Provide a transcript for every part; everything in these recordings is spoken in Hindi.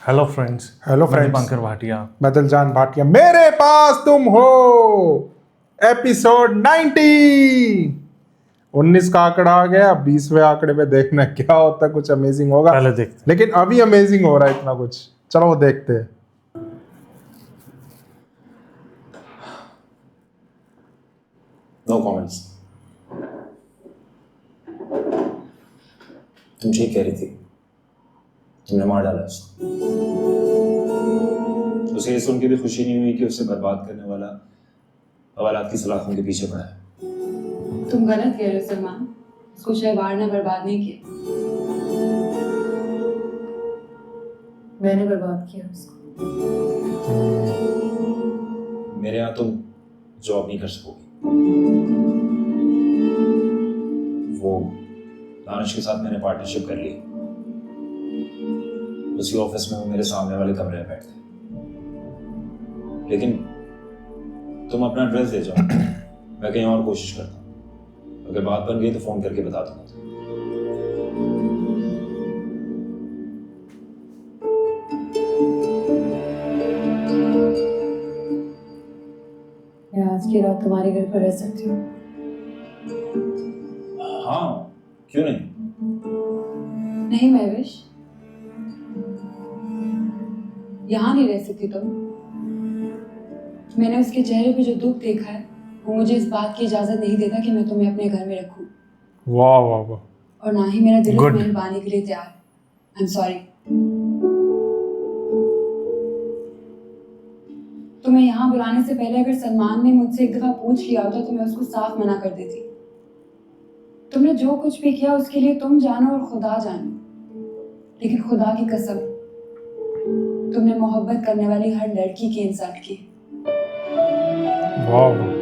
Hello friends. हेलो मैं फ्रेंड्स, दीपांकर भाटिया। मैं दिलजान भाटिया। मेरे पास तुम हो एपिसोड 19 का आंकड़ा आ गया। 20वें आंकड़े में देखना क्या होता है, कुछ अमेजिंग होगा। पहले देखते लेकिन अभी अमेजिंग हो रहा है इतना कुछ। चलो वो देखते हैं। No comments. तुम ठीक कह रही थी, तुमने मार डाला उसको। उसे ये सुन के भी खुशी नहीं हुई कि उसे बर्बाद करने वाला हवालात की सलाखों के पीछे पड़ा है। तुम गलत कह रहे हो सलमान। उसको शहबार ने बर्बाद नहीं किया, मैंने बर्बाद किया उसको। मेरे यहाँ तुम जॉब नहीं कर सकोगी। वो दानिश के साथ मैंने पार्टनरशिप कर ली। उसी ऑफिस में वो मेरे सामने वाले कमरे में बैठते। लेकिन तुम अपना एड्रेस दे जाओ, मैं कहीं और कोशिश करता हूँ। अगर बात बन गई तो फोन करके बता दूंगा। मैं आज की रात तुम्हारे घर पर रह सकती हूँ? हाँ, क्यों नहीं। नहीं महविश, यहाँ नहीं रह सकती तुम। मैंने उसके चेहरे पे जो दुख देखा है वो मुझे इस बात की इजाजत नहीं देता कि मैं तुम्हें अपने घर में रखूं। वाह वाह वाह। और ना ही मेरा दिल Good. तुम्हें निभाने के लिए तैयार है। I am sorry. तुम्हें यहाँ बुलाने से पहले अगर सलमान ने मुझसे एक दफा पूछ लिया होता तो मैं उसको साफ मना कर देती। तुमने जो कुछ भी किया उसके लिए तुम जानो और खुदा जानो, लेकिन खुदा की कसम तुमने मोहब्बत करने वाली हर लड़की की इंसल्ट की। वाह वाह।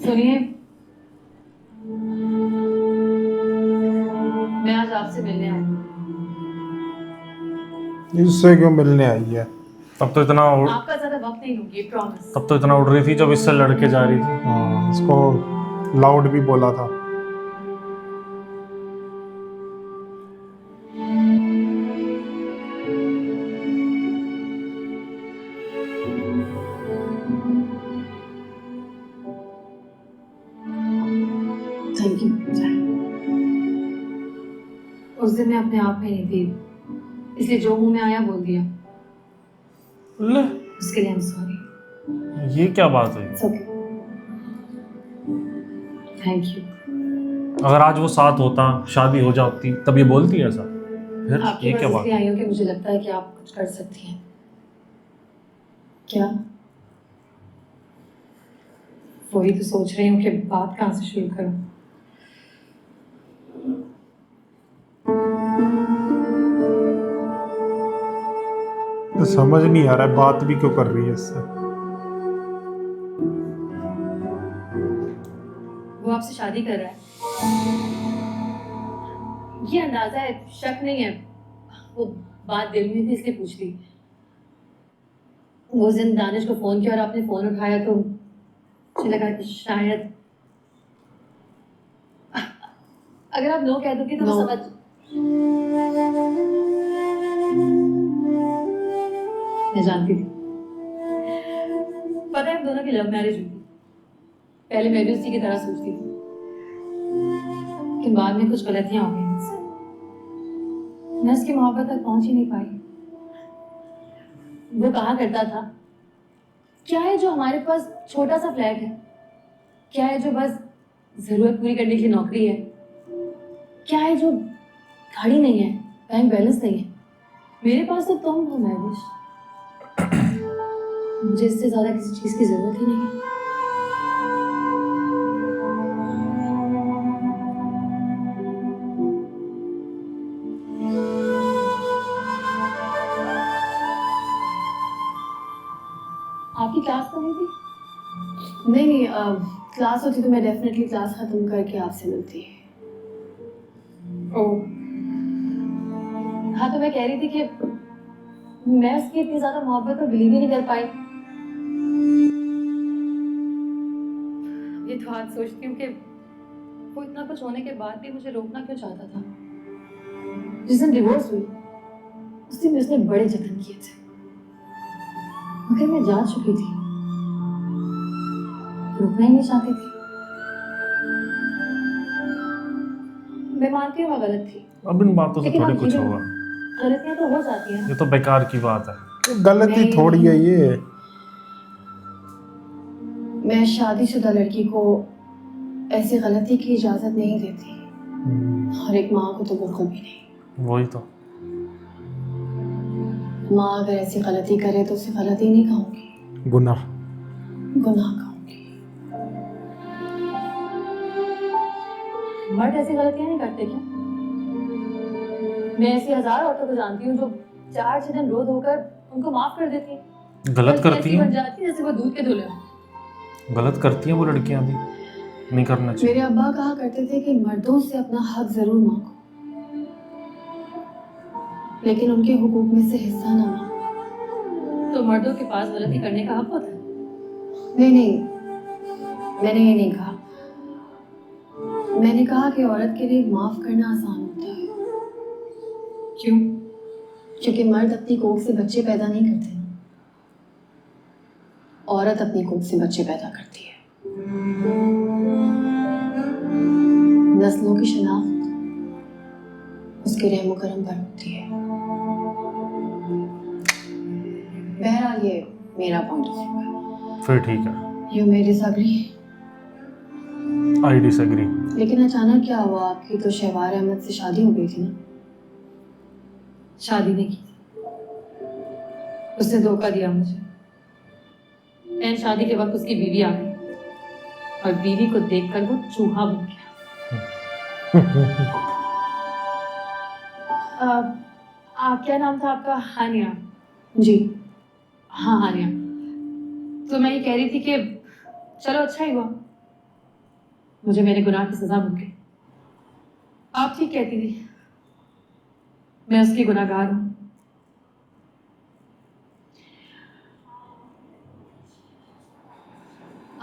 सुनिए, मैं आज आपसे मिलने आई हूँ। इससे क्यों मिलने आई है? तब तो इतना आपका ज्यादा वक्त नहीं लूंगी, प्रॉमिस। तब तो इतना उड़ रही थी जब इससे लड़के जा रही थी। हाँ, इसको लाउड भी बोला था। Thank you. उस दिन मैं अपने आप में नहीं थी, इसलिए जो मुंह में आया बोल दिया। ले, उसके लिए आई एम सॉरी। ये क्या बात है? It's okay. Thank you. अगर आज वो साथ होता, शादी हो जाती, तब ये बोलती ऐसा? फिर आपके ये पास क्या बात इसलिए है? आई हूँ कि मुझे लगता है कि आप कुछ कर सकती हैं। क्या? वही तो सोच रही हूँ कि बात कहाँ से शुरू करूँ। तो समझ नहीं आ रहा है बात भी क्यों कर रही है इससे। वो आपसे शादी कर रहा है, ये अंदाजा है, शक नहीं है। वो बात दिल में थी इसलिए पूछ ली। वो उस दिन दानिश को फोन किया और आपने फोन उठाया तो मुझे लगा कि शायद अगर आप नो कह दोगे तो मैं समझ। मैं जानती थी। पता है हम दोनों की लव मैरिज हुई थी। पहले मैं भी उसी की तरह सोचती थी, लेकिन बाद में कुछ गलतियां हो गई मुझसे। मैं उसकी मोहब्बत तक पहुंच ही नहीं पाई। वो कहा करता था, क्या है जो हमारे पास छोटा सा फ्लैट है, क्या है जो बस जरूरत पूरी करने की नौकरी है, क्या है जो गाड़ी नहीं है, बैंक बैलेंस नहीं है, मेरे पास तो तुम हो महविश। मुझे इससे ज्यादा किसी चीज की जरूरत ही नहीं है। आपकी क्लास तो नहीं थी? नहीं, क्लास होती तो मैं डेफिनेटली क्लास खत्म करके आपसे मिलती। ओह हाँ, तो मैं कह रही थी कि मैं उसकी इतनी ज्यादा मोहब्बत और बिलीव ही नहीं कर पाई। ये तो आज सोचती हूँ कि वो इतना कुछ होने के बाद भी मुझे रोकना क्यों चाहता था। जिस दिन डिवोर्स हुई उस दिन उसने बड़े जतन किए थे, मगर मैं जा चुकी थी, रुकना ही नहीं चाहती थी। मैं मानती हूँ मैं गलत थी, अब इन बातों से लेकिन थोड़ी आप कुछ ये होगा। गलतियां तो हो जाती हैं। ये तो बेकार की बात है। गलती थोड़ी है ये। मैं शादीशुदा लड़की को ऐसी गलती की इजाजत नहीं देती, और एक माँ को तो बिल्कुल भी नहीं। वही तो। माँ अगर ऐसी गलती करे तो उसे गलती नहीं कहूंगी, गुनाह। गुनाह कहूंगी। मर्द ऐसी गलतियां नहीं करते क्या? मैं ऐसी हजार औरतों को जानती हूँ जो 4-6 दिन रो धोकर उनको माफ कर देती हैं। गलत बल्कि करती ऐसी बन हैं, जाती है जैसे वो दूध के धुले हों। गलत करती हैं वो लड़कियां भी, नहीं करना चाहिए। मेरे अब्बा कहा करते थे कि मर्दों से अपना हक जरूर मांगो, लेकिन उनके हुकूक में से हिस्सा ना मांगो। तो मर्दों के पास गलती करने का हक होता है? नहीं, मैंने ये नहीं कहा। मैंने कहा कि औरत के लिए माफ करना आसान होता है। क्यों? क्योंकि मर्द अपनी कोख से बच्चे पैदा नहीं करते, औरत अपनी कोख से बच्चे पैदा करती है। नस्लों की शनाख्त उसके रहमो करम पर होती है। बहरहाल ये मेरा पॉइंट ऑफ व्यू है। फिर ठीक है। You may disagree, I disagree. लेकिन अचानक क्या हुआ? आपकी तो शहवार अहमद से शादी हो गई थी ना? शादी नहीं की थी, उसने धोखा दिया मुझे। एन शादी के वक्त उसकी बीवी आ गई और बीवी को देखकर वो चूहा बन गया। क्या नाम था आपका? हानिया। जी हाँ, हानिया। तो मैं ये कह रही थी कि चलो अच्छा ही हुआ, मुझे मेरे गुनाह की सजा मिल गई। आप ठीक कहती थी, मैं उसकी गुनाहगार हूं।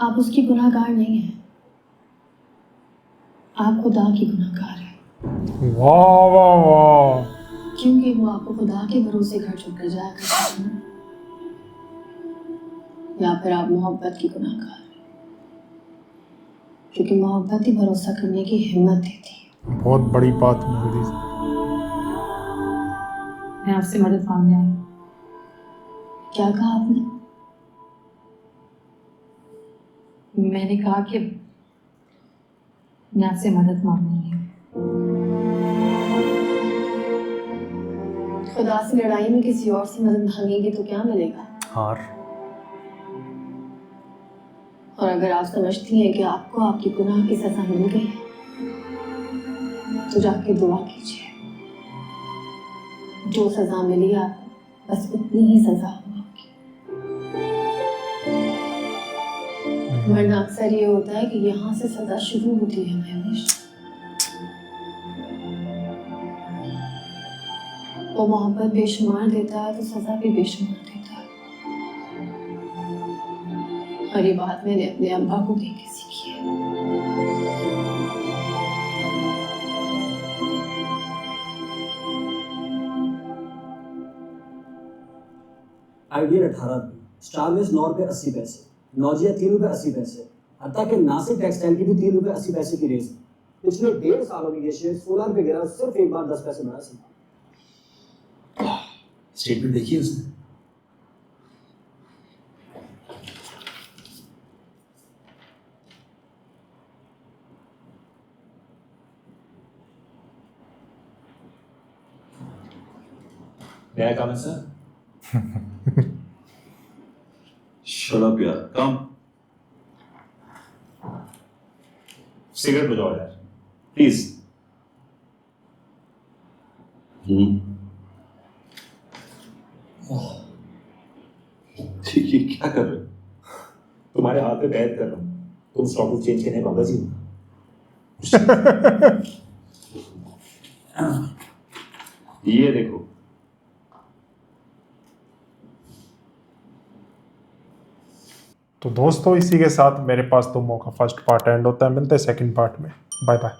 आप उसकी गुनाहगार नहीं हैं, आप खुदा की गुनाहगार हैं। वाह वाह वाह। क्योंकि वो आपको खुदा के भरोसे घर छोड़कर जाया करते हैं, या फिर आप मोहब्बत की गुनाहगार हैं, क्योंकि मोहब्बत ही भरोसा करने की हिम्मत देती है। बहुत बड़ी बात मोदी। मैं आपसे मदद मांगने आई। क्या कहा आपने? मैंने कहा कि मैं आपसे मदद मांगने आई हूँ। खुदा से लड़ाई में किसी और से मदद मांगेंगे तो क्या मिलेगा? हार। और अगर आप समझती हैं कि आपको आपकी गुनाह की सजा मिल गई है, तो जाके दुआ कीजिए। जो सजा मिली आपको बस उतनी ही सजा होगी। वरना अक्सर ये होता है कि यहाँ से सजा शुरू होती है महविश। वो मोहब्बत बेशुमार देता है तो सजा भी बेशुमार देता है। और ये बात मैंने अपने अब्बा को देख के सीखी है। आइडियल 18 रुपये, स्टारवेज 9 रुपये 80 पैसे, नौजिया 3 रुपये 80 पैसे, हत्ता कि नासिक टेक्सटाइल की भी 3 रुपये 80 पैसे की रेस है। पिछले 1.5 सालों में ये शेयर 16 रुपये गिरा, सिर्फ एक बार 10 पैसे बढ़ा। स्टेटमेंट देखी उसने? May I come in, sir? Shut up, यार. Come. सिगरेट बुझाओ यार, प्लीज. ठीक है, क्या कर रहे हो? तुम्हारे हाथ पे बैठ कर रहा हूँ. तुम स्टॉक चेंज करने बाबा जी. ये देखो. तो दोस्तों इसी के साथ मेरे पास तो मौका फर्स्ट पार्ट एंड होता है, मिलते हैं सेकंड पार्ट में। Bye bye.